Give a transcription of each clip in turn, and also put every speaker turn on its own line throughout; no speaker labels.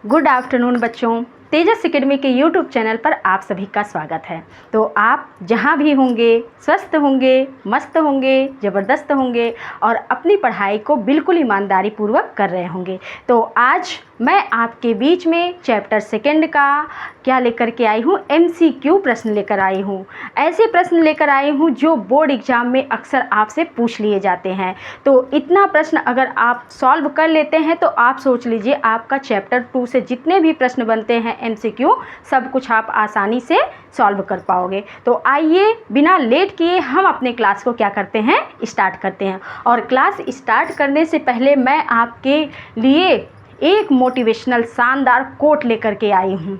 Good afternoon बच्चों। तेजस academy के YouTube channel पर आप सभी का स्वागत है। तो आप जहाँ भी होंगे स्वस्थ होंगे, मस्त होंगे, ज़बरदस्त होंगे और अपनी पढ़ाई को बिल्कुल ईमानदारी पूर्वक कर रहे होंगे। तो आज मैं आपके बीच में चैप्टर सेकंड का क्या लेकर के आई हूँ, MCQ प्रश्न लेकर आई हूँ। ऐसे प्रश्न लेकर आई हूँ जो बोर्ड एग्ज़ाम में अक्सर आपसे पूछ लिए जाते हैं। तो इतना प्रश्न अगर आप सॉल्व कर लेते हैं तो आप सोच लीजिए आपका चैप्टर 2 से जितने भी प्रश्न बनते हैं MCQ सब कुछ आप आसानी से सॉल्व कर पाओगे। तो आइए बिना लेट किए हम अपने क्लास को क्या करते हैं, स्टार्ट करते हैं। और क्लास स्टार्ट करने से पहले मैं आपके लिए एक मोटिवेशनल शानदार कोट लेकर के आई हूँ।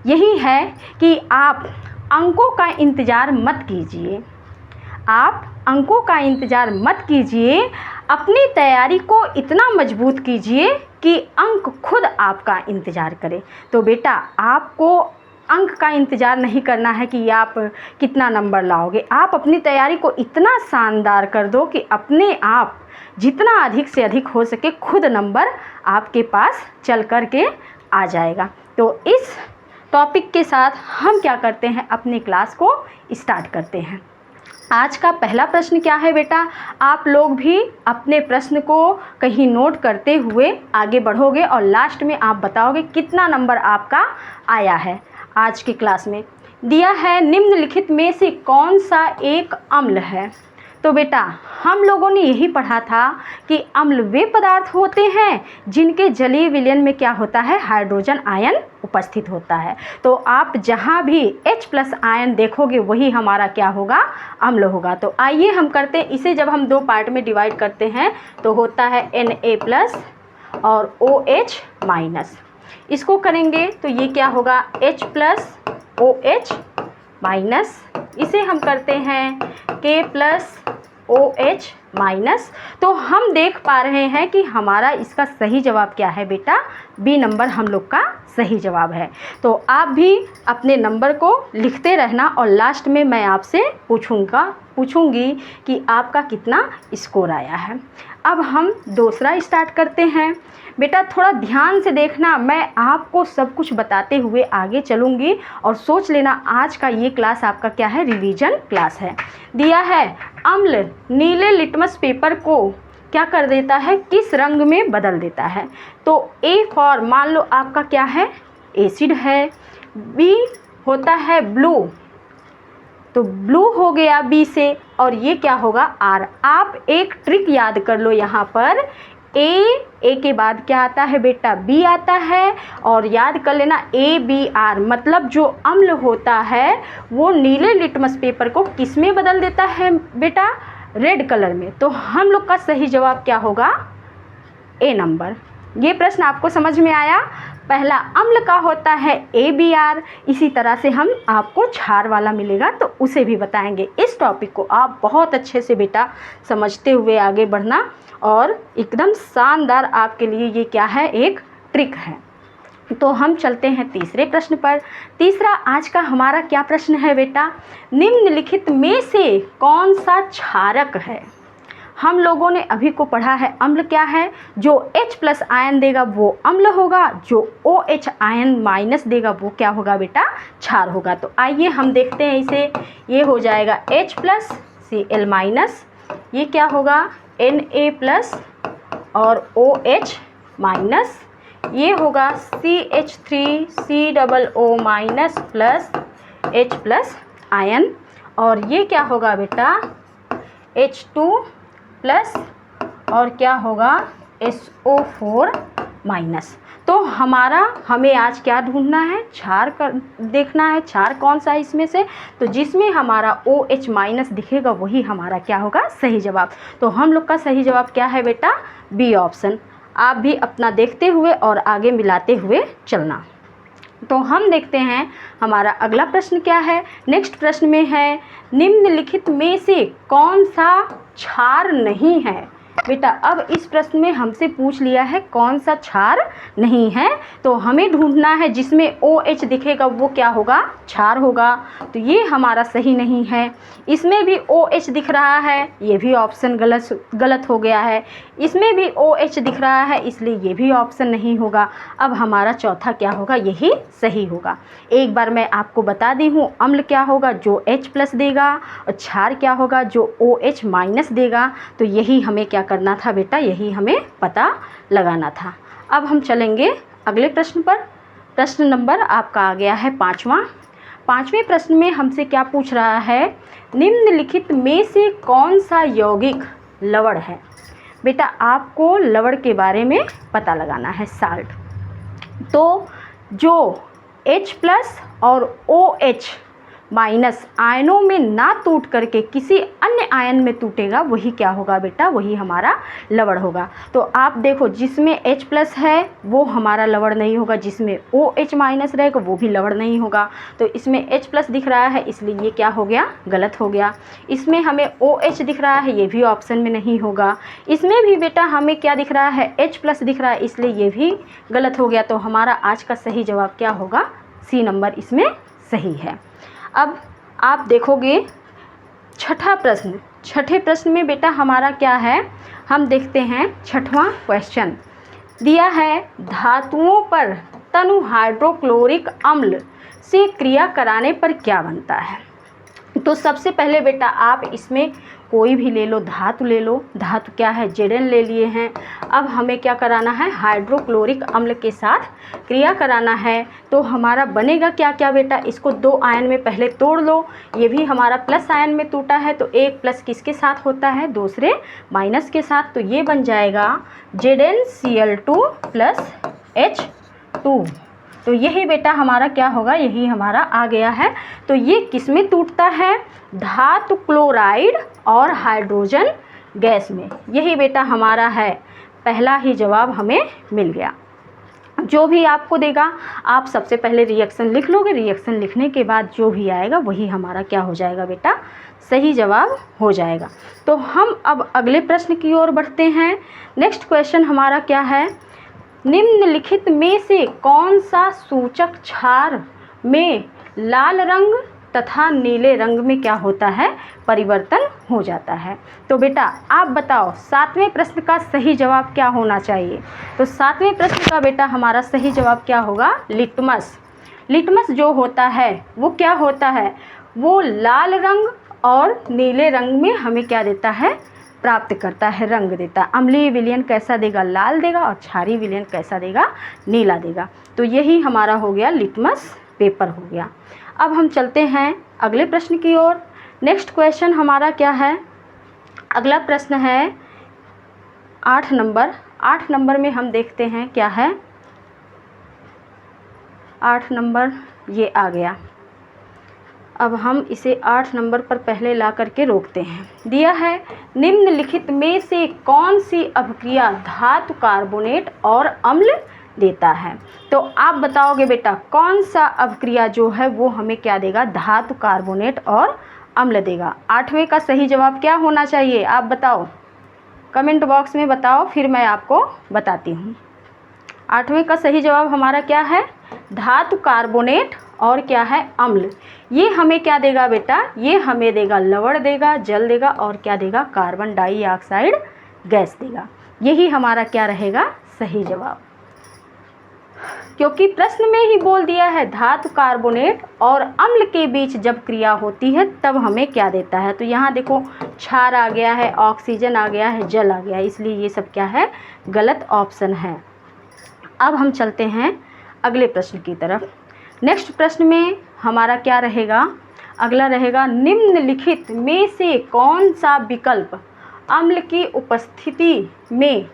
यही है कि आप अंकों का इंतज़ार मत कीजिए, आप अंकों का इंतज़ार मत कीजिए, अपनी तैयारी को इतना मजबूत कीजिए कि अंक खुद आपका इंतज़ार करे। तो बेटा आपको अंक का इंतज़ार नहीं करना है कि आप कितना नंबर लाओगे, आप अपनी तैयारी को इतना शानदार कर दो कि अपने आप जितना अधिक से अधिक हो सके खुद नंबर आपके पास चल कर के आ जाएगा। तो इस टॉपिक के साथ हम क्या करते हैं, अपनी क्लास को स्टार्ट करते हैं। आज का पहला प्रश्न क्या है बेटा, आप लोग भी अपने प्रश्न को कहीं नोट करते हुए आगे बढ़ोगे और लास्ट में आप बताओगे कितना नंबर आपका आया है। आज की क्लास में दिया है निम्नलिखित में से कौन सा एक अम्ल है। तो बेटा हम लोगों ने यही पढ़ा था कि अम्ल वे पदार्थ होते हैं जिनके जलीय विलयन में क्या होता है, हाइड्रोजन आयन उपस्थित होता है। तो आप जहाँ भी H+ आयन देखोगे वही हमारा क्या होगा, अम्ल होगा। तो आइए हम करते हैं इसे, जब हम दो पार्ट में डिवाइड करते हैं तो होता है Na+ और OH-। इसको करेंगे तो ये क्या होगा, H+ OH-। इसे हम करते हैं K+ OH-। तो हम देख पा रहे हैं कि हमारा इसका सही जवाब क्या है बेटा, बी नंबर हम लोग का सही जवाब है। तो आप भी अपने नंबर को लिखते रहना और लास्ट में मैं आपसे पूछूंगी कि आपका कितना स्कोर आया है। अब हम दूसरा स्टार्ट करते हैं। बेटा थोड़ा ध्यान से देखना, मैं आपको सब कुछ बताते हुए आगे चलूँगी और सोच लेना आज का ये क्लास आपका क्या है, रिवीजन क्लास है। दिया है अम्ल नीले लिटमस पेपर को क्या कर देता है, किस रंग में बदल देता है। तो A फॉर मान लो आपका क्या है, एसिड है। B होता है ब्लू, तो ब्लू हो गया B से, और ये क्या होगा R। आप एक ट्रिक याद कर लो, यहाँ पर ए के बाद क्या आता है बेटा, B आता है। और याद कर लेना ABR मतलब जो अम्ल होता है वो नीले लिटमस पेपर को किस में बदल देता है बेटा, रेड कलर में। तो हम लोग का सही जवाब क्या होगा, A नंबर। ये प्रश्न आपको समझ में आया। पहला अम्ल का होता है ABR। इसी तरह से हम आपको क्षार वाला मिलेगा तो उसे भी बताएंगे। इस टॉपिक को आप बहुत अच्छे से बेटा समझते हुए आगे बढ़ना, और एकदम शानदार आपके लिए ये क्या है, एक ट्रिक है। तो हम चलते हैं तीसरे प्रश्न पर। तीसरा आज का हमारा क्या प्रश्न है बेटा, निम्नलिखित में से कौन सा क्षारक है। हम लोगों ने अभी को पढ़ा है अम्ल क्या है, जो H+ आयन देगा वो अम्ल होगा, जो OH आयन माइनस देगा वो क्या होगा बेटा, क्षार होगा। तो आइए हम देखते हैं इसे, ये हो जाएगा H+ Cl-, ये क्या होगा Na+ और OH-, ये होगा CH3COO- H+ आयन, और ये क्या होगा बेटा H2+ और क्या होगा SO4-। तो हमें आज क्या ढूंढना है, क्षार देखना है, क्षार कौन सा है इसमें से। तो जिसमें हमारा OH- दिखेगा वही हमारा क्या होगा, सही जवाब। तो हम लोग का सही जवाब क्या है बेटा, B ऑप्शन। आप भी अपना देखते हुए और आगे मिलाते हुए चलना। तो हम देखते हैं हमारा अगला प्रश्न क्या है। नेक्स्ट प्रश्न में है निम्नलिखित में से कौन सा क्षार नहीं है। बेटा अब इस प्रश्न में हमसे पूछ लिया है कौन सा क्षार नहीं है, तो हमें ढूंढना है जिसमें OH दिखेगा वो क्या होगा, क्षार होगा। तो ये हमारा सही नहीं है। इसमें भी OH दिख रहा है, ये भी ऑप्शन गलत हो गया है। इसमें भी OH दिख रहा है, इसलिए ये भी ऑप्शन नहीं होगा। अब हमारा चौथा क्या होगा, यही सही होगा। एक बार मैं आपको बता दी हूँ, अम्ल क्या होगा जो H+ देगा और क्षार क्या होगा जो OH- देगा। तो यही हमें क्या करना था बेटा, यही हमें पता लगाना था। अब हम चलेंगे अगले प्रश्न पर। प्रश्न नंबर आपका आ गया है 5वां। 5वें प्रश्न में हमसे क्या पूछ रहा है, निम्नलिखित में से कौन सा यौगिक लवण है। बेटा आपको लवण के बारे में पता लगाना है, साल्ट। तो जो H+ और OH- आयनों में ना टूट करके किसी अन्य आयन में टूटेगा वही क्या होगा बेटा, वही हमारा लवण होगा। तो आप देखो जिसमें H+ है वो हमारा लवण नहीं होगा, जिसमें OH- रहेगा वो भी लवण नहीं होगा। तो इसमें H+ दिख रहा है इसलिए ये क्या हो गया, गलत हो गया। इसमें हमें OH दिख रहा है, ये भी ऑप्शन में नहीं होगा। इसमें भी बेटा हमें क्या दिख रहा है, H+ दिख रहा है, इसलिए ये भी गलत हो गया। तो हमारा आज का सही जवाब क्या होगा, C नंबर इसमें सही है। अब आप देखोगे छठा प्रश्न। छठे प्रश्न में बेटा हमारा क्या है, हम देखते हैं 6वां क्वेश्चन दिया है, धातुओं पर तनु हाइड्रोक्लोरिक अम्ल से क्रिया कराने पर क्या बनता है। तो सबसे पहले बेटा आप इसमें कोई भी ले लो, धातु ले लो। धातु क्या है, Zn ले लिए हैं। अब हमें क्या कराना है, हाइड्रोक्लोरिक अम्ल के साथ क्रिया कराना है। तो हमारा बनेगा क्या क्या बेटा, इसको 2 आयन में पहले तोड़ लो। ये भी हमारा प्लस आयन में टूटा है, तो एक प्लस किसके साथ होता है, दूसरे माइनस के साथ। तो ये बन जाएगा ZnCl2 + H2। तो यही बेटा हमारा क्या होगा, यही हमारा आ गया है। तो ये किस में टूटता है, धातु क्लोराइड और हाइड्रोजन गैस में। यही बेटा हमारा है, पहला ही जवाब हमें मिल गया। जो भी आपको देगा आप सबसे पहले रिएक्शन लिख लोगे, रिएक्शन लिखने के बाद जो भी आएगा वही हमारा क्या हो जाएगा बेटा, सही जवाब हो जाएगा। तो हम अब अगले प्रश्न की ओर बढ़ते हैं। नेक्स्ट क्वेश्चन हमारा क्या है, निम्नलिखित में से कौन सा सूचक क्षार में लाल रंग तथा नीले रंग में क्या होता है, परिवर्तन हो जाता है। तो बेटा आप बताओ 7वें प्रश्न का सही जवाब क्या होना चाहिए। तो 7वें प्रश्न का बेटा हमारा सही जवाब क्या होगा, लिटमस। लिटमस जो होता है वो क्या होता है, वो लाल रंग और नीले रंग में हमें क्या देता है, प्राप्त करता है, रंग देता है। अम्लीय विलयन कैसा देगा, लाल देगा, और क्षारीय विलयन कैसा देगा, नीला देगा। तो यही हमारा हो गया, लिटमस पेपर हो गया। अब हम चलते हैं अगले प्रश्न की ओर। नेक्स्ट क्वेश्चन हमारा क्या है, अगला प्रश्न है 8 नंबर। 8 नंबर में हम देखते हैं क्या है, 8 नंबर ये आ गया। अब हम इसे 8 नंबर पर पहले ला करके रोकते हैं। दिया है, निम्नलिखित में से कौन सी अभिक्रिया धातु कार्बोनेट और अम्ल देता है। तो आप बताओगे बेटा कौन सा अभिक्रिया जो है वो हमें क्या देगा, धातु कार्बोनेट और अम्ल देगा। 8वें का सही जवाब क्या होना चाहिए, आप बताओ, कमेंट बॉक्स में बताओ, फिर मैं आपको बताती हूँ। 8वें का सही जवाब हमारा क्या है, धातु कार्बोनेट और क्या है, अम्ल। ये हमें क्या देगा बेटा, ये हमें देगा लवण देगा, जल देगा, और क्या देगा, कार्बन डाइऑक्साइड गैस देगा। यही हमारा क्या रहेगा, सही जवाब। क्योंकि प्रश्न में ही बोल दिया है धातु कार्बोनेट और अम्ल के बीच जब क्रिया होती है तब हमें क्या देता है। तो यहाँ देखो क्षार आ गया है, ऑक्सीजन आ गया है, जल आ गया है, इसलिए ये सब क्या है, गलत ऑप्शन है। अब हम चलते हैं अगले प्रश्न की तरफ। नेक्स्ट प्रश्न में हमारा क्या रहेगा, अगला रहेगा, निम्नलिखित में से कौन सा विकल्प अम्ल की उपस्थिति में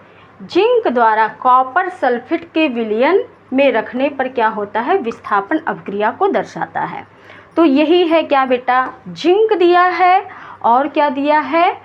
जिंक द्वारा कॉपर सल्फेट के विलयन में रखने पर क्या होता है, विस्थापन अभिक्रिया को दर्शाता है। तो यही है क्या बेटा, जिंक दिया है और क्या दिया है,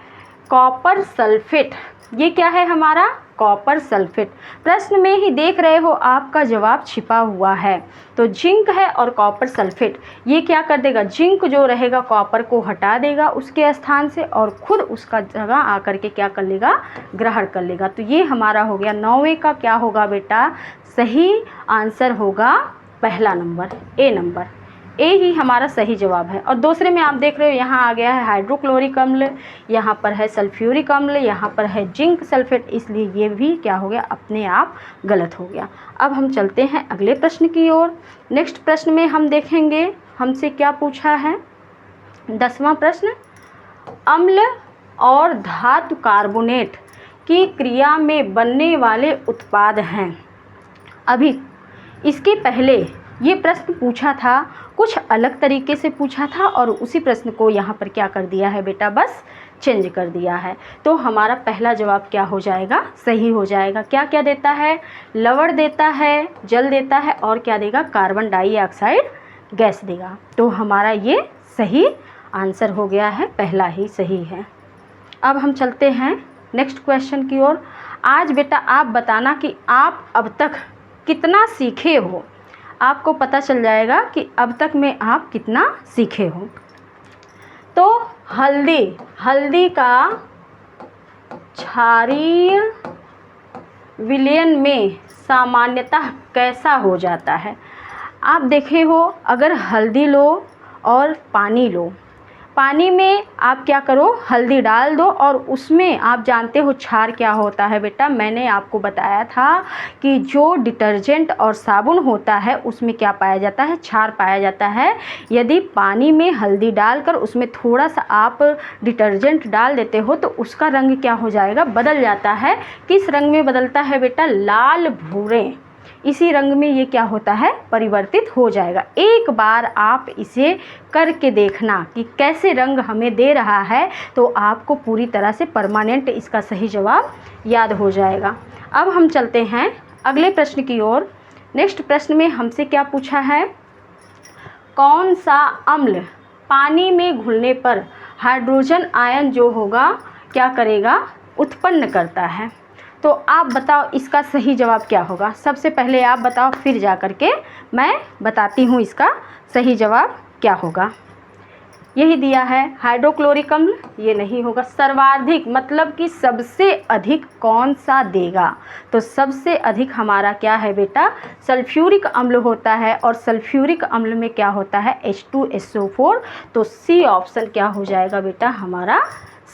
कॉपर सल्फेट, ये क्या है हमारा कॉपर सल्फेट। प्रश्न में ही देख रहे हो आपका जवाब छिपा हुआ है। तो जिंक है और कॉपर सल्फेट, ये क्या कर देगा, जिंक जो रहेगा कॉपर को हटा देगा उसके स्थान से और खुद उसका जगह आकर के क्या कर लेगा, ग्रहण कर लेगा। तो ये हमारा हो गया 9वें का क्या होगा बेटा, सही आंसर होगा पहला नंबर, ए नंबर, ए ही हमारा सही जवाब है। और दूसरे में आप देख रहे हो यहाँ आ गया है हाइड्रोक्लोरिक अम्ल, यहाँ पर है सल्फ्यूरिक अम्ल, यहाँ पर है जिंक सल्फेट, इसलिए ये भी क्या हो गया, अपने आप गलत हो गया। अब हम चलते हैं अगले प्रश्न की ओर। नेक्स्ट प्रश्न में हम देखेंगे हमसे क्या पूछा है। 10वां प्रश्न, अम्ल और धातु कार्बोनेट की क्रिया में बनने वाले उत्पाद हैं। अभी इसके पहले ये प्रश्न पूछा था, कुछ अलग तरीके से पूछा था और उसी प्रश्न को यहाँ पर क्या कर दिया है बेटा, बस चेंज कर दिया है। तो हमारा पहला जवाब क्या हो जाएगा, सही हो जाएगा। क्या क्या देता है, लवण देता है, जल देता है और क्या देगा, कार्बन डाइऑक्साइड गैस देगा। तो हमारा ये सही आंसर हो गया है, पहला ही सही है। अब हम चलते हैं नेक्स्ट क्वेश्चन की ओर। आज बेटा आप बताना कि आप अब तक कितना सीखे हो, आपको पता चल जाएगा कि अब तक में आप कितना सीखे हो। तो हल्दी का क्षारीय विलयन में सामान्यतः कैसा हो जाता है। आप देखे हो, अगर हल्दी लो और पानी लो, पानी में आप क्या करो, हल्दी डाल दो और उसमें आप जानते हो क्षार क्या होता है बेटा, मैंने आपको बताया था कि जो डिटर्जेंट और साबुन होता है उसमें क्या पाया जाता है, क्षार पाया जाता है। यदि पानी में हल्दी डालकर उसमें थोड़ा सा आप डिटर्जेंट डाल देते हो तो उसका रंग क्या हो जाएगा, बदल जाता है। किस रंग में बदलता है बेटा, लाल भूरे, इसी रंग में ये क्या होता है, परिवर्तित हो जाएगा। एक बार आप इसे करके देखना कि कैसे रंग हमें दे रहा है, तो आपको पूरी तरह से परमानेंट इसका सही जवाब याद हो जाएगा। अब हम चलते हैं अगले प्रश्न की ओर। नेक्स्ट प्रश्न में हमसे क्या पूछा है, कौन सा अम्ल पानी में घुलने पर हाइड्रोजन आयन जो होगा क्या करेगा, उत्पन्न करता है। तो आप बताओ इसका सही जवाब क्या होगा। सबसे पहले आप बताओ, फिर जा कर के मैं बताती हूँ इसका सही जवाब क्या होगा। यही दिया है हाइड्रोक्लोरिक अम्ल, ये नहीं होगा। सर्वाधिक मतलब कि सबसे अधिक कौन सा देगा, तो सबसे अधिक हमारा क्या है बेटा, सल्फ्यूरिक अम्ल होता है और सल्फ्यूरिक अम्ल में क्या होता है, H2SO4। तो सी ऑप्शन क्या हो जाएगा बेटा, हमारा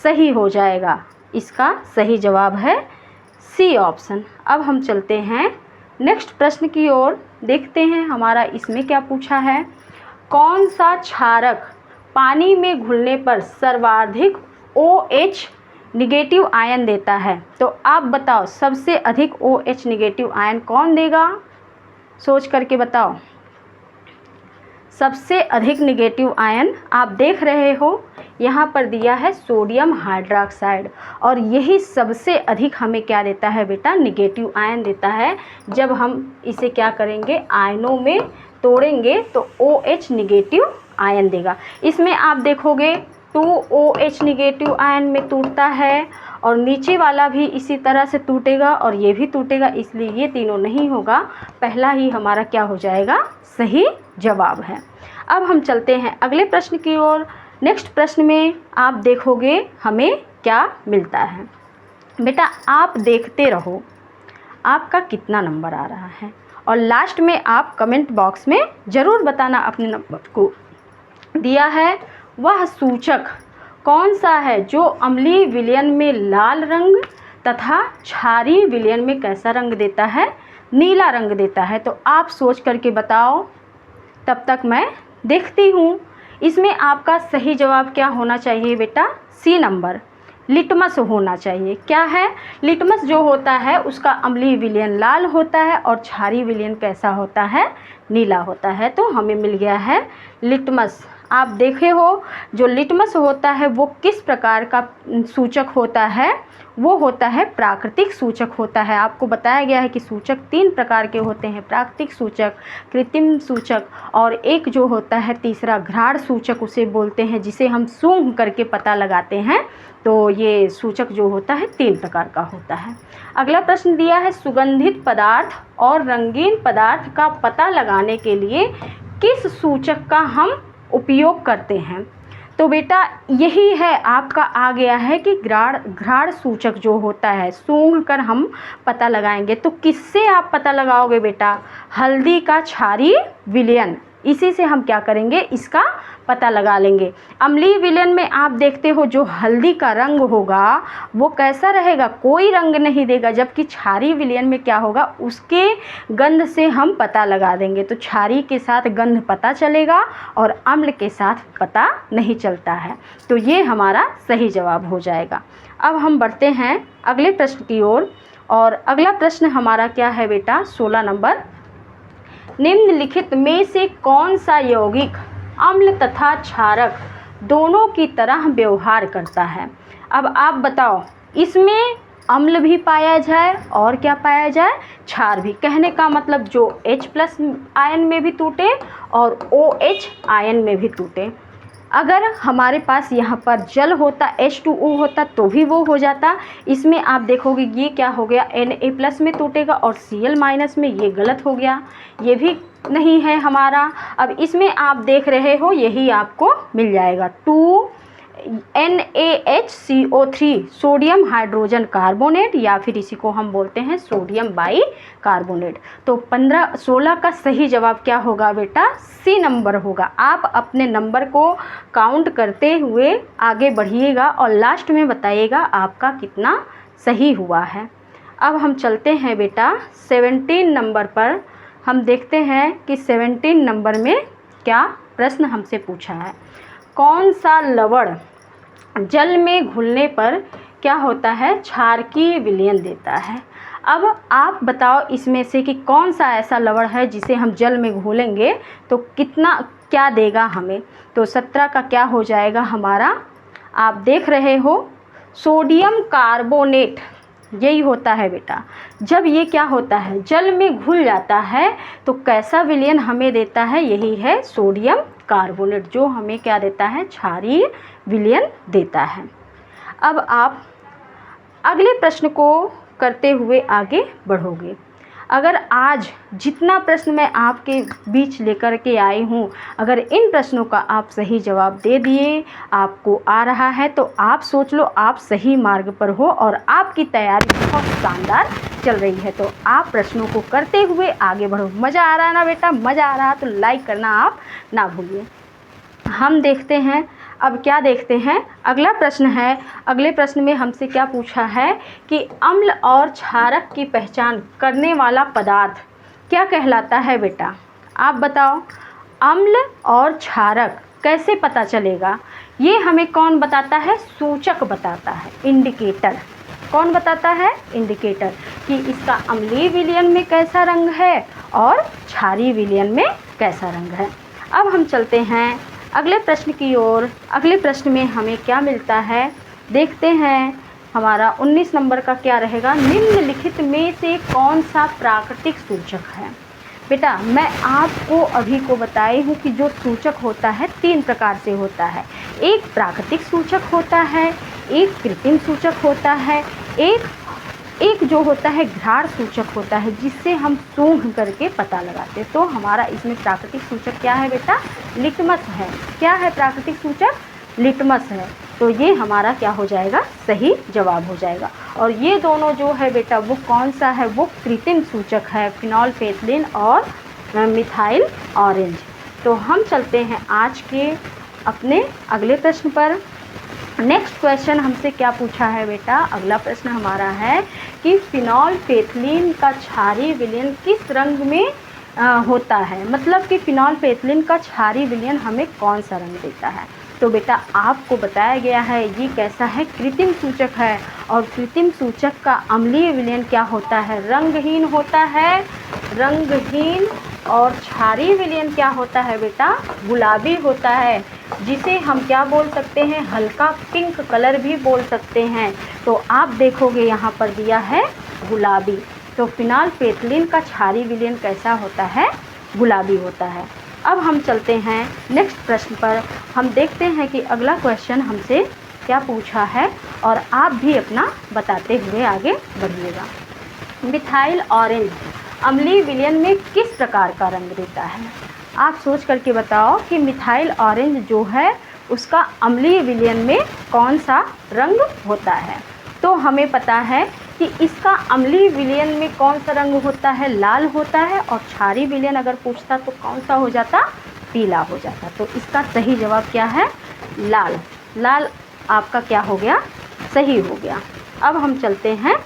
सही हो जाएगा। इसका सही जवाब है सी ऑप्शन। अब हम चलते हैं नेक्स्ट प्रश्न की ओर, देखते हैं हमारा इसमें क्या पूछा है। कौन सा क्षारक पानी में घुलने पर सर्वाधिक OH निगेटिव आयन देता है। तो आप बताओ सबसे अधिक OH निगेटिव आयन कौन देगा, सोच करके बताओ। सबसे अधिक निगेटिव आयन आप देख रहे हो यहाँ पर दिया है सोडियम हाइड्रोक्साइड, और यही सबसे अधिक हमें क्या देता है बेटा, निगेटिव आयन देता है। जब हम इसे क्या करेंगे, आयनों में तोड़ेंगे तो OH निगेटिव आयन देगा। इसमें आप देखोगे 2OH निगेटिव आयन में टूटता है और नीचे वाला भी इसी तरह से टूटेगा और ये भी टूटेगा, इसलिए ये तीनों नहीं होगा। पहला ही हमारा क्या हो जाएगा, सही जवाब है। अब हम चलते हैं अगले प्रश्न की ओर। नेक्स्ट प्रश्न में आप देखोगे हमें क्या मिलता है। बेटा आप देखते रहो आपका कितना नंबर आ रहा है, और लास्ट में आप कमेंट बॉक्स में ज़रूर बताना अपने नंबर को। दिया है वह सूचक कौन सा है जो अम्लीय विलयन में लाल रंग तथा क्षारीय विलयन में कैसा रंग देता है, नीला रंग देता है। तो आप सोच करके बताओ, तब तक मैं देखती हूँ। इसमें आपका सही जवाब क्या होना चाहिए बेटा, सी नंबर, लिटमस होना चाहिए। क्या है, लिटमस जो होता है उसका अम्लीय विलयन लाल होता है और क्षारीय विलयन कैसा होता है, नीला होता है। तो हमें मिल गया है लिटमस। आप देखे हो जो लिटमस होता है वो किस प्रकार का सूचक होता है, वो होता है प्राकृतिक सूचक होता है। आपको बताया गया है कि सूचक 3 प्रकार के होते हैं, प्राकृतिक सूचक, कृत्रिम सूचक और एक जो होता है तीसरा घ्राण सूचक उसे बोलते हैं, जिसे हम सूंघ करके पता लगाते हैं। तो ये सूचक जो होता है 3 प्रकार का होता है। अगला प्रश्न दिया है, सुगंधित पदार्थ और रंगीन पदार्थ का पता लगाने के लिए किस सूचक का हम उपयोग करते हैं। तो बेटा यही है आपका आ गया है कि घ्राण सूचक जो होता है, सूंघ कर हम पता लगाएंगे। तो किससे आप पता लगाओगे बेटा, हल्दी का क्षारीय विलयन, इसी से हम क्या करेंगे, इसका पता लगा लेंगे। अम्लीय विलयन में आप देखते हो जो हल्दी का रंग होगा वो कैसा रहेगा, कोई रंग नहीं देगा, जबकि क्षारीय विलयन में क्या होगा, उसके गंध से हम पता लगा देंगे। तो क्षारीय के साथ गंध पता चलेगा और अम्ल के साथ पता नहीं चलता है। तो ये हमारा सही जवाब हो जाएगा। अब हम बढ़ते हैं अगले प्रश्न की ओर, और अगला प्रश्न हमारा क्या है बेटा, 16 नंबर, निम्नलिखित में से कौन सा यौगिक अम्ल तथा क्षारक दोनों की तरह व्यवहार करता है। अब आप बताओ, इसमें अम्ल भी पाया जाए और क्या पाया जाए, क्षार भी। कहने का मतलब जो H+ आयन में भी टूटे और OH आयन में भी टूटे। अगर हमारे पास यहाँ पर जल होता, H2O होता, तो भी वो हो जाता। इसमें आप देखोगे ये क्या हो गया, Na+ में टूटेगा और Cl- में, ये गलत हो गया, ये भी नहीं है हमारा। अब इसमें आप देख रहे हो यही आपको मिल जाएगा, 2NaHCO3 सोडियम हाइड्रोजन कार्बोनेट, या फिर इसी को हम बोलते हैं सोडियम बाइकार्बोनेट। तो 16 का सही जवाब क्या होगा बेटा, C नंबर होगा। आप अपने नंबर को काउंट करते हुए आगे बढ़िएगा और लास्ट में बताइएगा आपका कितना सही हुआ है। अब हम चलते हैं बेटा 17 नंबर पर। हम देखते हैं कि 17 नंबर में क्या प्रश्न हमसे पूछा है। कौन सा लवण जल में घुलने पर क्या होता है, क्षारकीय विलयन देता है। अब आप बताओ इसमें से कि कौन सा ऐसा लवण है जिसे हम जल में घोलेंगे तो कितना क्या देगा हमें। तो 17 का क्या हो जाएगा हमारा, आप देख रहे हो सोडियम कार्बोनेट, यही होता है बेटा। जब ये क्या होता है, जल में घुल जाता है तो कैसा विलयन हमें देता है, यही है सोडियम कार्बोनेट, जो हमें क्या देता है, क्षारीय विलयन देता है। अब आप अगले प्रश्न को करते हुए आगे बढ़ोगे। अगर आज जितना प्रश्न मैं आपके बीच लेकर के आई हूँ, अगर इन प्रश्नों का आप सही जवाब दे दिए, आपको आ रहा है, तो आप सोच लो आप सही मार्ग पर हो और आपकी तैयारी बहुत शानदार चल रही है। तो आप प्रश्नों को करते हुए आगे बढ़ो। मज़ा आ रहा है ना बेटा, मज़ा आ रहा है तो लाइक करना आप ना भूलिए। हम देखते हैं अब क्या देखते हैं, अगला प्रश्न है। अगले प्रश्न में हमसे क्या पूछा है कि अम्ल और क्षारक की पहचान करने वाला पदार्थ क्या कहलाता है बेटा। आप बताओ, अम्ल और क्षारक कैसे पता चलेगा, ये हमें कौन बताता है, सूचक बताता है, इंडिकेटर। कौन बताता है, इंडिकेटर, कि इसका अम्लीय विलयन में कैसा रंग है और क्षारीय विलयन में कैसा रंग है। अब हम चलते हैं अगले प्रश्न की ओर। अगले प्रश्न में हमें क्या मिलता है, देखते हैं। हमारा 19 नंबर का क्या रहेगा, निम्नलिखित में से कौन सा प्राकृतिक सूचक है। बेटा मैं आपको अभी को बताई हूँ कि जो सूचक होता है 3 प्रकार से होता है। एक प्राकृतिक सूचक होता है, एक कृत्रिम सूचक होता है, एक जो होता है घ्राण सूचक होता है, जिससे हम सूंघ करके पता लगाते। तो हमारा इसमें प्राकृतिक सूचक क्या है बेटा, लिटमस है। क्या है प्राकृतिक सूचक, लिटमस है। तो ये हमारा क्या हो जाएगा, सही जवाब हो जाएगा। और ये दोनों जो है बेटा वो कौन सा है, वो कृत्रिम सूचक है, फिनोल्फेथलीन और मिथाइल ऑरेंज। तो हम चलते हैं आज के अपने अगले प्रश्न पर। नेक्स्ट क्वेश्चन हमसे क्या पूछा है बेटा, अगला प्रश्न हमारा है कि फिनोल्फेथलीन का क्षारीय विलयन किस रंग में होता है। मतलब कि फिनोल्फेथलीन का क्षारीय विलयन हमें कौन सा रंग देता है। तो बेटा आपको बताया गया है ये कैसा है, कृत्रिम सूचक है। और कृत्रिम सूचक का अम्लीय विलयन क्या होता है, रंगहीन होता है, रंगहीन। और क्षारीय विलयन क्या होता है बेटा, गुलाबी होता है। जिसे हम क्या बोल सकते हैं, हल्का पिंक कलर भी बोल सकते हैं। तो आप देखोगे यहाँ पर दिया है गुलाबी। तो फिनाइलफेथलीन का क्षारीय विलयन कैसा होता है, गुलाबी होता है। अब हम चलते हैं नेक्स्ट प्रश्न पर। हम देखते हैं कि अगला क्वेश्चन हमसे क्या पूछा है और आप भी अपना बताते हुए आगे बढ़िएगा। मिथाइल ऑरेंज अम्लीय विलयन में किस प्रकार का रंग देता है? आप सोच करके बताओ कि मिथाइल ऑरेंज जो है उसका अम्लीय विलयन में कौन सा रंग होता है। तो हमें पता है कि इसका अम्लीय विलयन में कौन सा रंग होता है, लाल होता है। और क्षारीय विलयन अगर पूछता तो कौन सा हो जाता, पीला हो जाता। तो इसका सही जवाब क्या है, लाल। लाल आपका क्या हो गया, सही हो गया। अब हम चलते हैं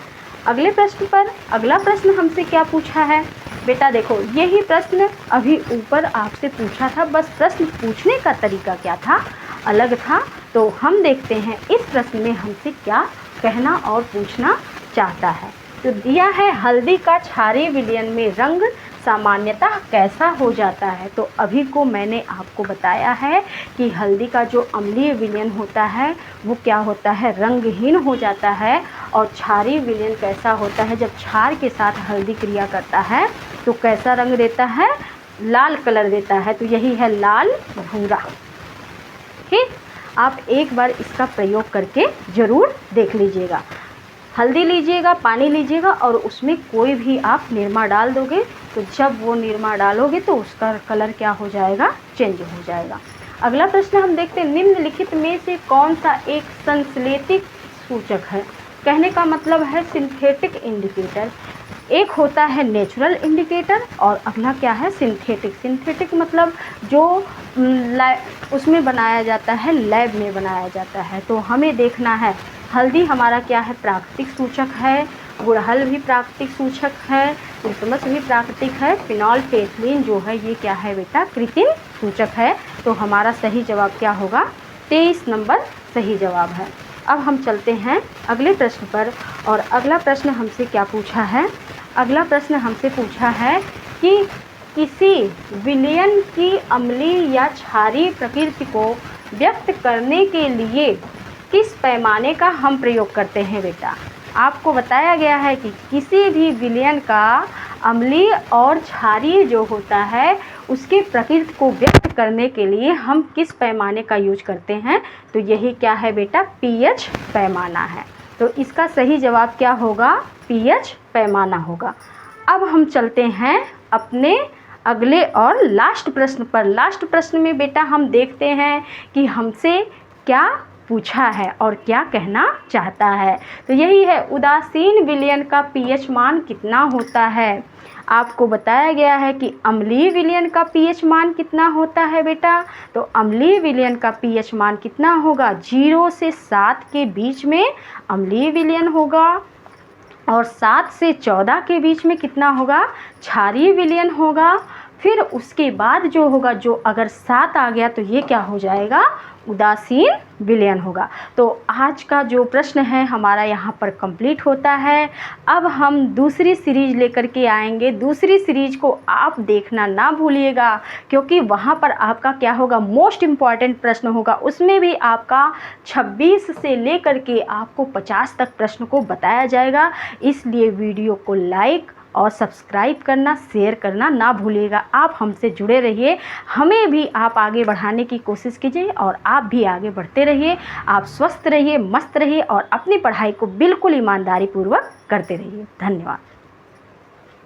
अगले प्रश्न पर। अगला प्रश्न हमसे क्या पूछा है बेटा, देखो यही प्रश्न अभी ऊपर आपसे पूछा था, बस प्रश्न पूछने का तरीका क्या था, अलग था। तो हम देखते हैं इस प्रश्न में हमसे क्या कहना और पूछना चाहता है। तो दिया है हल्दी का क्षारीय विलयन में रंग सामान्यतः कैसा हो जाता है। तो अभी को मैंने आपको बताया है कि हल्दी का जो अम्लीय विलयन होता है वो क्या होता है, रंगहीन हो जाता है। और क्षारीय विलयन कैसा होता है, जब क्षार के साथ हल्दी क्रिया करता है तो कैसा रंग देता है, लाल कलर देता है। तो यही है लाल भूरा। ठीक, आप एक बार इसका प्रयोग करके ज़रूर देख लीजिएगा। हल्दी लीजिएगा, पानी लीजिएगा और उसमें कोई भी आप निरमा डाल दोगे, तो जब वो निरमा डालोगे तो उसका कलर क्या हो जाएगा, चेंज हो जाएगा। अगला प्रश्न हम देखते हैं, निम्नलिखित में से कौन सा एक संश्लेषित सूचक है। कहने का मतलब है सिंथेटिक इंडिकेटर। एक होता है नेचुरल इंडिकेटर और अगला क्या है, सिंथेटिक। सिंथेटिक मतलब जो उसमें बनाया जाता है, लैब में बनाया जाता है। तो हमें देखना है हल्दी हमारा क्या है, प्राकृतिक सूचक है। गुड़हल भी प्राकृतिक सूचक है। लिटमस भी प्राकृतिक है। फिनाइलफेथलीन जो है ये क्या है बेटा, कृत्रिम सूचक है। तो हमारा सही जवाब क्या होगा, 23 नंबर सही जवाब है। अब हम चलते हैं अगले प्रश्न पर। और अगला प्रश्न हमसे क्या पूछा है, अगला प्रश्न हमसे पूछा है कि किसी विलयन की अम्लीय या क्षारीय प्रकृति को व्यक्त करने के लिए किस पैमाने का हम प्रयोग करते हैं बेटा। आपको बताया गया है कि किसी भी विलयन का अम्लीय और क्षारीय जो होता है उसके प्रकृति को व्यक्त करने के लिए हम किस पैमाने का यूज करते हैं। तो यही क्या है बेटा, पीएच पैमाना है। तो इसका सही जवाब क्या होगा, पीएच पैमाना होगा। अब हम चलते हैं अपने अगले और लास्ट प्रश्न पर। लास्ट प्रश्न में बेटा हम देखते हैं कि हमसे क्या पूछा है और क्या कहना चाहता है। तो यही है, उदासीन विलयन का पीएच मान कितना होता है। आपको बताया गया है कि अम्लीय विलयन का पीएच मान कितना होता है बेटा। तो अम्लीय विलयन का पीएच मान कितना होगा, 0 से 7 के बीच में अम्लीय विलयन होगा। और 7 से 14 के बीच में कितना होगा, क्षारीय विलयन होगा। फिर उसके बाद जो होगा, जो अगर 7 आ गया तो ये क्या हो जाएगा, उदासीन विलयन होगा। तो आज का जो प्रश्न है हमारा यहाँ पर कंप्लीट होता है। अब हम दूसरी सीरीज लेकर के आएंगे। दूसरी सीरीज को आप देखना ना भूलिएगा, क्योंकि वहाँ पर आपका क्या होगा, मोस्ट इम्पॉर्टेंट प्रश्न होगा। उसमें भी आपका 26 से लेकर के आपको 50 तक प्रश्न को बताया जाएगा। इसलिए वीडियो को लाइक और सब्सक्राइब करना, शेयर करना ना भूलिएगा। आप हमसे जुड़े रहिए, हमें भी आप आगे बढ़ाने की कोशिश कीजिए और आप भी आगे बढ़ते रहिए। आप स्वस्थ रहिए, मस्त रहिए और अपनी पढ़ाई को बिल्कुल ईमानदारी पूर्वक करते रहिए। धन्यवाद।